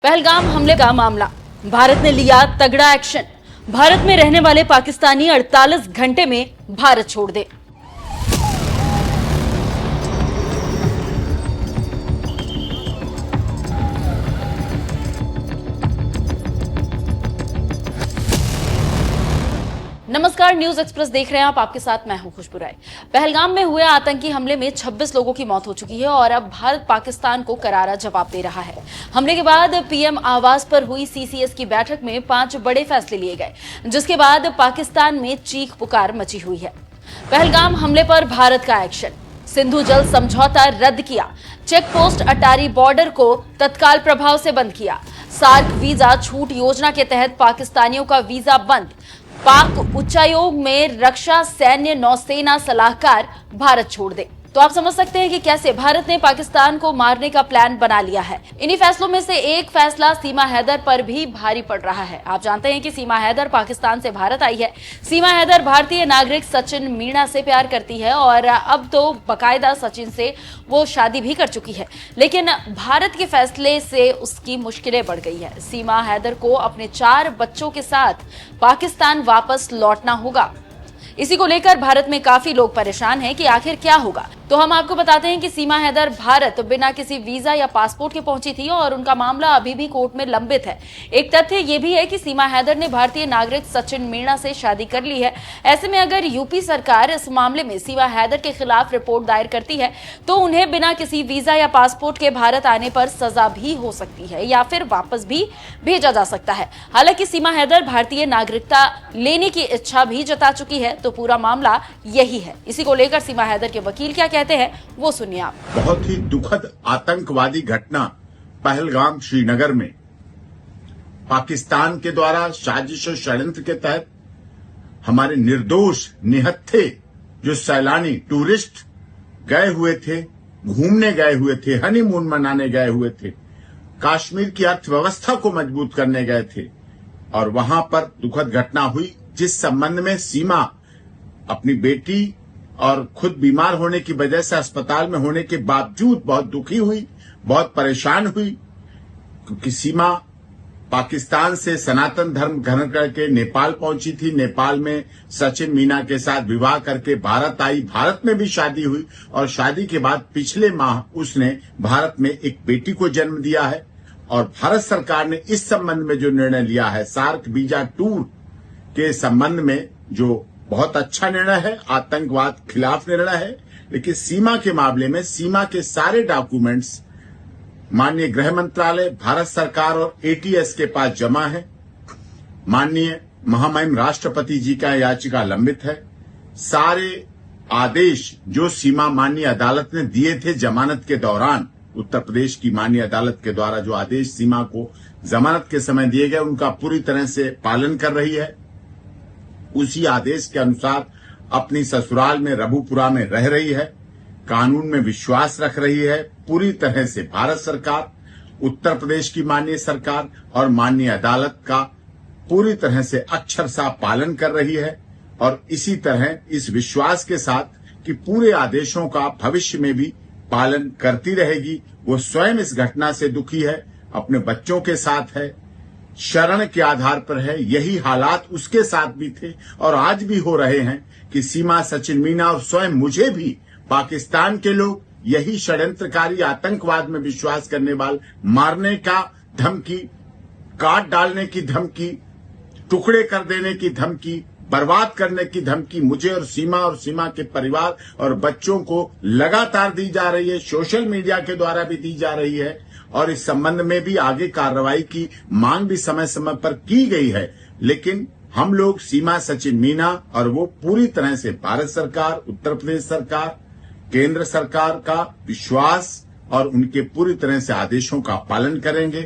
पहलगाम हमले का मामला, भारत ने लिया तगड़ा एक्शन। भारत में रहने वाले पाकिस्तानी 48 घंटे में भारत छोड़ दे। नमस्कार, न्यूज एक्सप्रेस देख रहे हैं आप। आपके साथ मैं हूं खुशबू राय। पहलगाम में हुए आतंकी हमले में 26 लोगों की मौत हो चुकी है और अब भारत पाकिस्तान को करारा जवाब दे रहा है। हमले के बाद पीएम आवास पर हुई सीसीएस की बैठक में 5 बड़े फैसले लिए गए, जिसके बाद पाकिस्तान में चीख पुकार मची हुई है। पहलगाम हमले पर भारत का एक्शन, सिंधु जल समझौता रद्द किया, चेक पोस्ट अटारी बॉर्डर को तत्काल प्रभाव से बंद किया, सार्क वीजा छूट योजना के तहत पाकिस्तानियों का वीजा बंद, पाक उच्चायोग में रक्षा सैन्य नौसेना सलाहकार भारत छोड़ दे। तो आप समझ सकते हैं कि कैसे भारत ने पाकिस्तान को मारने का प्लान बना लिया है। इन्हीं फैसलों में से एक फैसला सीमा हैदर पर भी भारी पड़ रहा है। आप जानते हैं कि सीमा हैदर पाकिस्तान से भारत आई है। सीमा हैदर भारतीय नागरिक सचिन मीणा से प्यार करती है और अब तो बाकायदा सचिन से वो शादी भी कर चुकी है, लेकिन भारत के फैसले से उसकी मुश्किलें बढ़ गई है। सीमा हैदर को अपने 4 बच्चों के साथ पाकिस्तान वापस लौटना होगा। इसी को लेकर भारत में काफी लोग परेशान हैं कि आखिर क्या होगा। तो हम आपको बताते हैं कि सीमा हैदर भारत बिना किसी वीजा या पासपोर्ट के पहुंची थी और उनका मामला अभी भी कोर्ट में लंबित है। एक तथ्य यह भी है कि सीमा हैदर ने भारतीय नागरिक सचिन मीणा से शादी कर ली है। ऐसे में अगर यूपी सरकार इस मामले में सीमा हैदर के खिलाफ रिपोर्ट दायर करती है तो उन्हें बिना किसी वीजा या पासपोर्ट के भारत आने पर सजा भी हो सकती है या फिर वापस भी भेजा जा सकता है। हालांकि सीमा हैदर भारतीय नागरिकता लेने की इच्छा भी जता चुकी है, तो पूरा मामला यही है। इसी को लेकर सीमा हैदर के वकील क्या कहते हैं वो सुनिए आप। बहुत ही दुखद आतंकवादी घटना पहलगाम श्रीनगर में पाकिस्तान के द्वारा साजिश और षड्यंत्र के तहत हमारे निर्दोष निहत्थे जो सैलानी टूरिस्ट गए हुए थे, घूमने गए हुए थे, हनीमून मनाने गए हुए थे, कश्मीर की अर्थव्यवस्था को मजबूत करने गए थे और वहां पर दुखद घटना हुई, जिस संबंध में सीमा अपनी बेटी और खुद बीमार होने की वजह से अस्पताल में होने के बावजूद बहुत दुखी हुई, बहुत परेशान हुई, क्योंकि सीमा पाकिस्तान से सनातन धर्म ग्रहण करके नेपाल पहुंची थी। नेपाल में सचिन मीणा के साथ विवाह करके भारत आई, भारत में भी शादी हुई और शादी के बाद पिछले माह उसने भारत में एक बेटी को जन्म दिया है। और भारत सरकार ने इस संबंध में जो निर्णय लिया है, सार्क वीजा टूर के संबंध में, जो बहुत अच्छा निर्णय है, आतंकवाद खिलाफ निर्णय है, लेकिन सीमा के मामले में सीमा के सारे डॉक्यूमेंट्स माननीय गृह मंत्रालय, भारत सरकार और एटीएस के पास जमा है। माननीय महामहिम राष्ट्रपति जी का याचिका लंबित है। सारे आदेश जो सीमा माननीय अदालत ने दिए थे जमानत के दौरान, उत्तर प्रदेश की माननीय अदालत के द्वारा जो आदेश सीमा को जमानत के समय दिए गए, उनका पूरी तरह से पालन कर रही है। उसी आदेश के अनुसार अपनी ससुराल में रबुपुरा में रह रही है, कानून में विश्वास रख रही है। पूरी तरह से भारत सरकार, उत्तर प्रदेश की माननीय सरकार और माननीय अदालत का पूरी तरह से अक्षरशः पालन कर रही है और इसी तरह इस विश्वास के साथ कि पूरे आदेशों का भविष्य में भी पालन करती रहेगी। वो स्वयं इस घटना से दुखी है, अपने बच्चों के साथ है, शरण के आधार पर है। यही हालात उसके साथ भी थे और आज भी हो रहे हैं कि सीमा, सचिन मीणा और स्वयं मुझे भी पाकिस्तान के लोग यही षड्यंत्रकारी आतंकवाद में विश्वास करने वाले मारने का धमकी, काट डालने की धमकी, टुकड़े कर देने की धमकी, बर्बाद करने की धमकी मुझे और सीमा के परिवार और बच्चों को लगातार दी जा रही है, सोशल मीडिया के द्वारा भी दी जा रही है और इस संबंध में भी आगे कार्रवाई की मांग भी समय समय पर की गई है। लेकिन हम लोग सीमा, सचिन मीणा और वो पूरी तरह से भारत सरकार, उत्तर प्रदेश सरकार, केंद्र सरकार का विश्वास और उनके पूरी तरह से आदेशों का पालन करेंगे।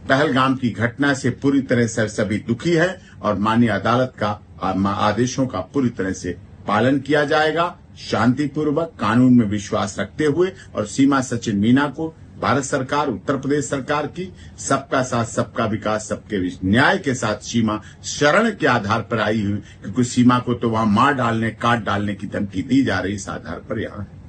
पहलगाम की घटना से पूरी तरह से सभी दुखी है और माननीय अदालत का आदेशों का पूरी तरह से पालन किया जाएगा, शांतिपूर्वक, कानून में विश्वास रखते हुए। और सीमा, सचिन मीणा को भारत सरकार, उत्तर प्रदेश सरकार की सबका साथ सबका विकास सबके न्याय के साथ सीमा शरण के आधार पर आई हुई, क्योंकि सीमा को तो वहां मार डालने, काट डालने की धमकी दी जा रही, इस आधार पर यहाँ है।